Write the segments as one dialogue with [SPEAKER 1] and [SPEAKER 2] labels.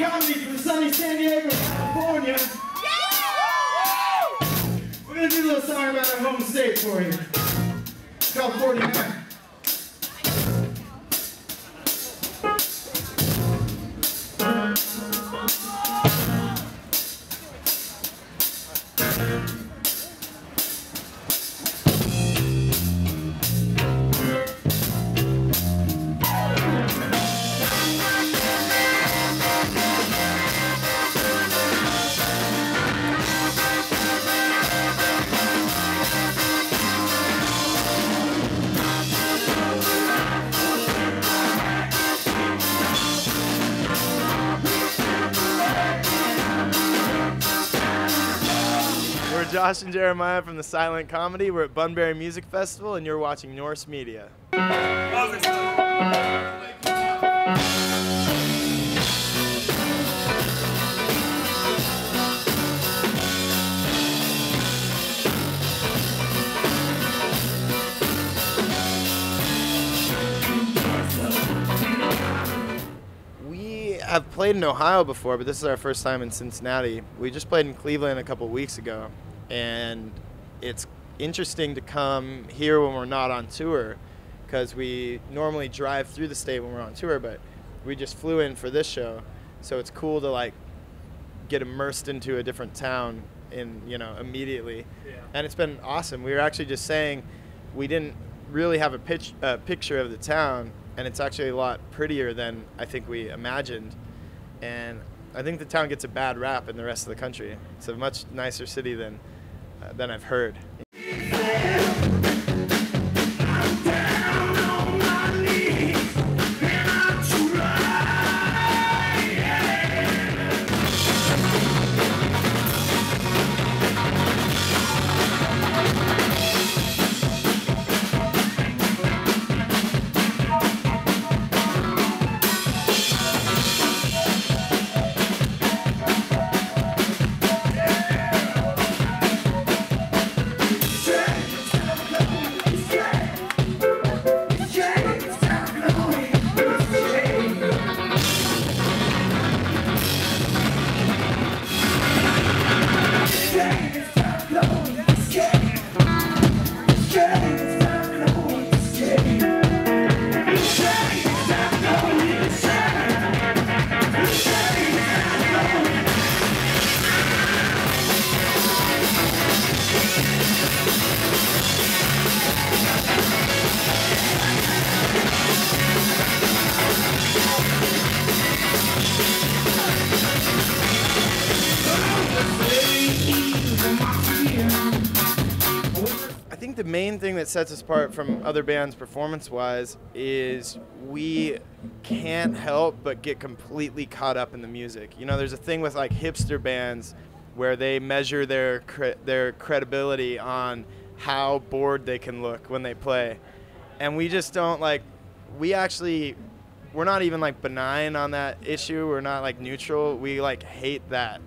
[SPEAKER 1] comedy from sunny San Diego, California. We're gonna do a little song about our home state for you. It's called 49.
[SPEAKER 2] We're Josh and Jeremiah from the Silent Comedy. We're at Bunbury Music Festival, and you're watching Norse Media. I've played in Ohio before, but this is our first time in Cincinnati. We just played in Cleveland a couple weeks ago, and it's interesting to come here when we're not on tour, because we normally drive through the state when we're on tour, but we just flew in for this show, so it's cool to like get immersed into a different town immediately. Yeah. And it's been awesome. We were actually just saying we didn't really have a picture of the town, and it's actually a lot prettier than I think we imagined. And I think the town gets a bad rap in the rest of the country. It's a much nicer city than I've heard. I think the main thing that sets us apart from other bands performance-wise is we can't help but get completely caught up in the music. You know, there's a thing with like hipster bands where they measure their credibility on how bored they can look when they play. And we just don't we're not even like benign on that issue. We're not like neutral. We like hate that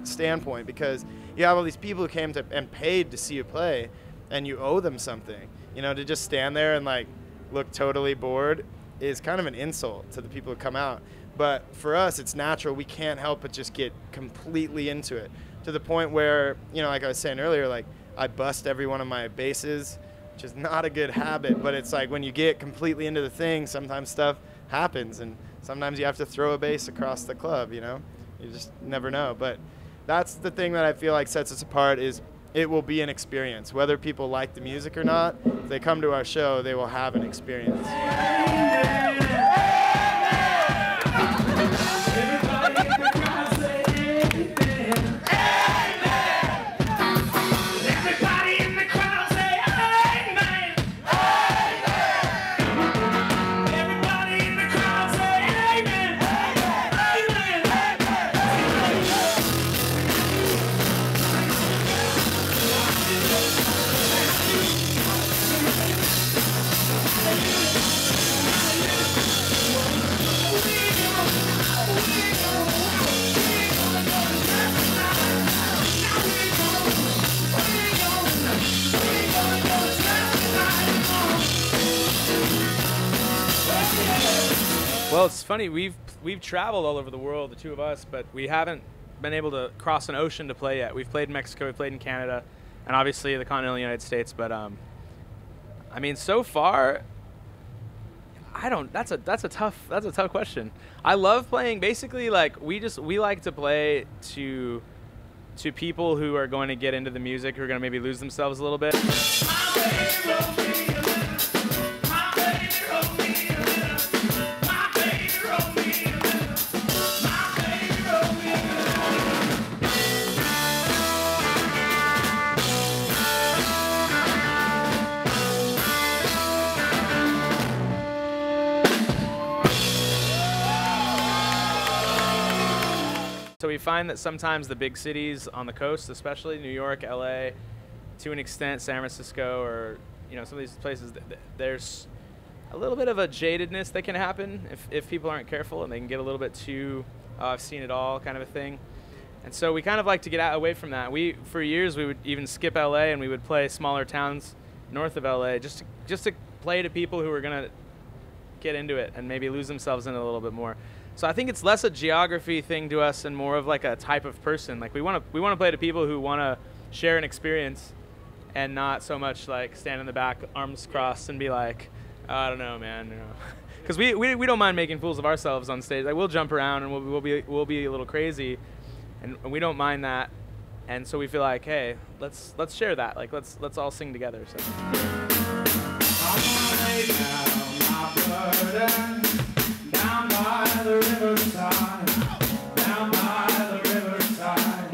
[SPEAKER 2] standpoint, because you have all these people who came and paid to see you play, and you owe them something. You know, to just stand there and like look totally bored is kind of an insult to the people who come out. But for us, it's natural. We can't help but just get completely into it, to the point where, you know, like I was saying earlier, like I bust every one of my basses, which is not a good habit, but it's like when you get completely into the thing, sometimes stuff happens, and sometimes you have to throw a bass across the club, you know? You just never know. But that's the thing that I feel like sets us apart, is it will be an experience. Whether people like the music or not, if they come to our show, they will have an experience.
[SPEAKER 3] Well, it's funny. We've we've traveled all over the world, the two of us, but we haven't been able to cross an ocean to play yet. We've played in Mexico, we've played in Canada, and obviously the continental United States. But I mean, so far, I don't. That's a tough question. I love playing. Basically, like we like to play to people who are going to get into the music, who are going to maybe lose themselves a little bit. So we find that sometimes the big cities on the coast, especially New York, LA, to an extent San Francisco, or some of these places, there's a little bit of a jadedness that can happen if people aren't careful, and they can get a little bit too I've seen it all kind of a thing. And so we kind of like to get away from that. For years we would even skip LA, and we would play smaller towns north of LA just to play to people who were gonna get into it and maybe lose themselves in it a little bit more. So I think it's less a geography thing to us and more of like a type of person. Like we want to play to people who want to share an experience, and not so much like stand in the back, arms crossed, and be like, oh, I don't know, man, Because we don't mind making fools of ourselves on stage. Like we'll jump around and we'll be a little crazy, and we don't mind that. And so we feel like, hey, let's share that. Like let's all sing together. So.
[SPEAKER 1] Down by the riverside, down by the riverside,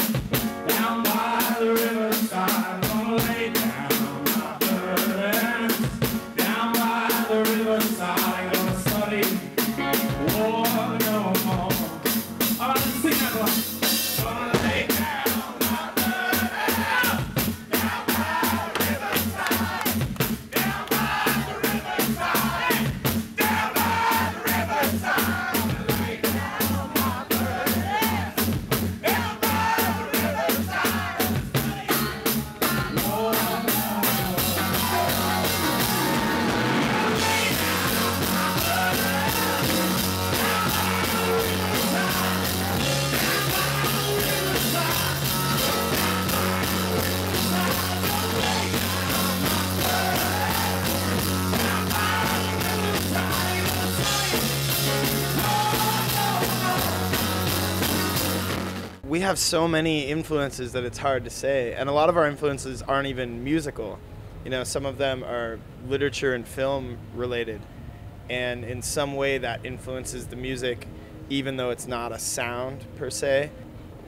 [SPEAKER 1] down by the riverside, gonna lay down my burdens. Down by the riverside, gonna study war no more. All right, let's sing that one. Gonna lay down my burdens. Down by the riverside, down by the riverside, down by the riverside.
[SPEAKER 2] We have so many influences that it's hard to say, and a lot of our influences aren't even musical. Some of them are literature and film related, and in some way that influences the music, even though it's not a sound per se.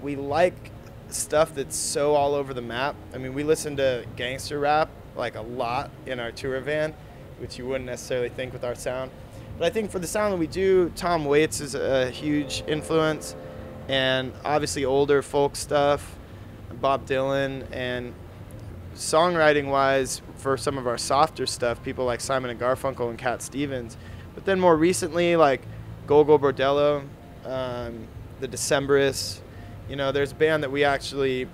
[SPEAKER 2] We like stuff that's so all over the map. I mean, we listen to gangster rap like a lot in our tour van, which you wouldn't necessarily think with our sound. But I think for the sound that we do, Tom Waits is a huge influence. And obviously older folk stuff, Bob Dylan, and songwriting-wise, for some of our softer stuff, people like Simon and Garfunkel and Cat Stevens. But then more recently, like Gogol Bordello, the Decemberists. There's a band that we actually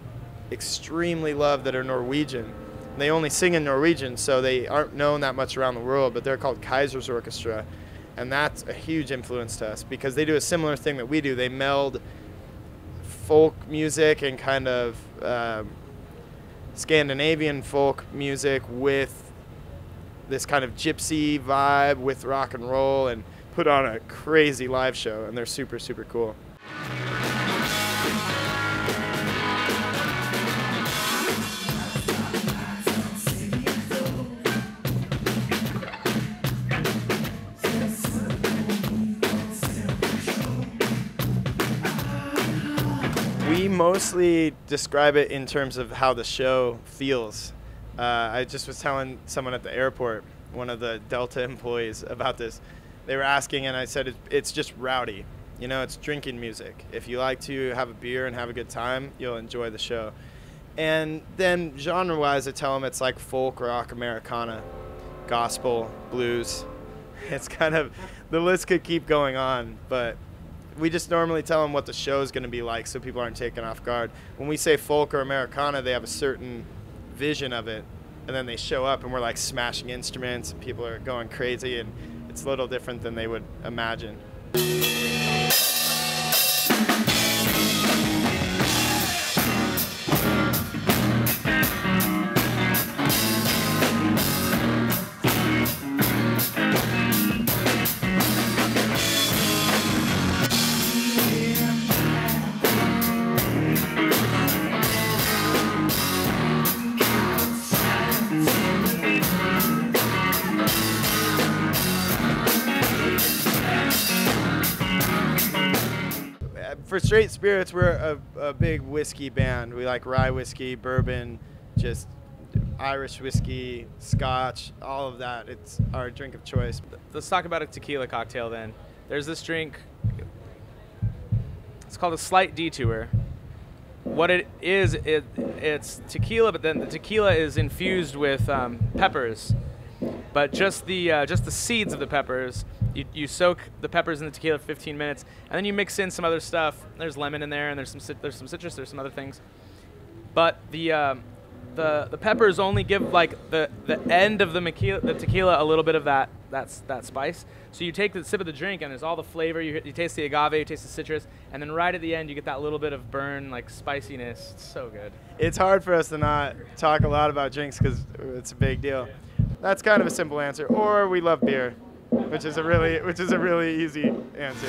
[SPEAKER 2] extremely love that are Norwegian. They only sing in Norwegian, so they aren't known that much around the world, but they're called Kaiser's Orchestra. And that's a huge influence to us because they do a similar thing that we do. They meld folk music and kind of Scandinavian folk music with this kind of gypsy vibe with rock and roll, and put on a crazy live show, and they're super, super cool. We mostly describe it in terms of how the show feels. I just was telling someone at the airport, one of the Delta employees, about this. They were asking, and I said it's just rowdy. It's drinking music. If you like to have a beer and have a good time, you'll enjoy the show. And then genre-wise, I tell them it's like folk, rock, Americana, gospel, blues. It's kind of, the list could keep going on, but we just normally tell them what the show is going to be like so people aren't taken off guard. When we say folk or Americana, they have a certain vision of it, and then they show up and we're like smashing instruments and people are going crazy, and it's a little different than they would imagine. for straight spirits, we're a big whiskey band. We like rye whiskey, bourbon, just Irish whiskey, Scotch, all of that. It's our drink of choice.
[SPEAKER 3] Let's talk about a tequila cocktail then. There's this drink. It's called a slight detour. What it is, it's tequila, but then the tequila is infused with peppers. But just the seeds of the peppers. You soak the peppers in the tequila for 15 minutes, and then you mix in some other stuff. There's lemon in there, and there's some citrus. There's some other things. But the peppers only give like the end of the tequila a little bit of that spice. So you take the sip of the drink, and there's all the flavor. You taste the agave, you taste the citrus, and then right at the end you get that little bit of burn, like spiciness. It's so good.
[SPEAKER 2] It's hard for us to not talk a lot about drinks because it's a big deal. That's kind of a simple answer. Or we love beer, which is a really easy answer.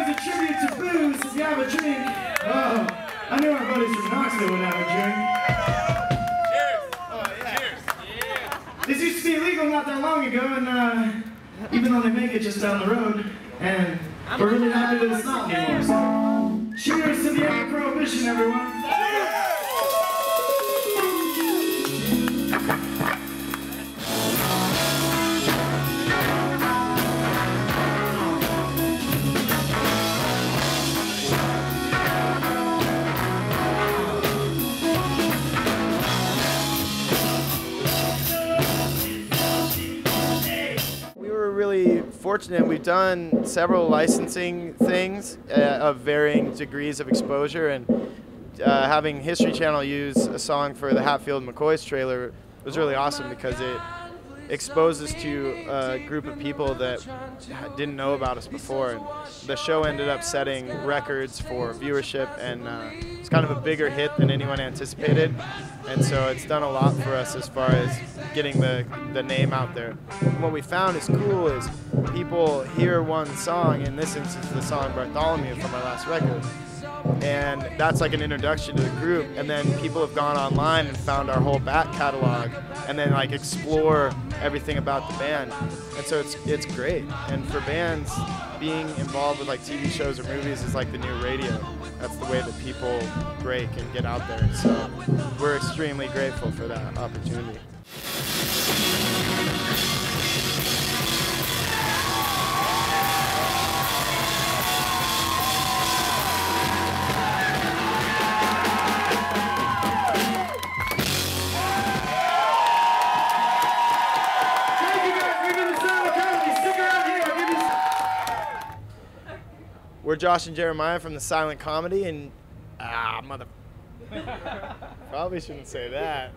[SPEAKER 1] A tribute to booze. If you have a drink, oh, I knew our buddies from Knoxville would have a drink.
[SPEAKER 2] Cheers! Oh yeah. Cheers!
[SPEAKER 1] Yeah. This used to be illegal not that long ago, and even though they make it just down the road, and we're really happy that it's not anymore. So, cheers to the end of Prohibition, everyone.
[SPEAKER 2] Really fortunate. We've done several licensing things of varying degrees of exposure, and having History Channel use a song for the Hatfield McCoy's trailer was really awesome because it exposed us to a group of people that didn't know about us before, and the show ended up setting records for viewership, and it's kind of a bigger hit than anyone anticipated, and so it's done a lot for us as far as getting the name out there. And what we found is cool is people hear one song, in this instance the song Bartholomew from our last record, and that's like an introduction to the group, and then people have gone online and found our whole back catalog and then like explore everything about the band, and so it's great. And for bands, being involved with like TV shows or movies is like the new radio. That's the way that people break and get out there, so we're extremely grateful for that opportunity. We're Josh and Jeremiah from the Silent Comedy, and probably shouldn't say that.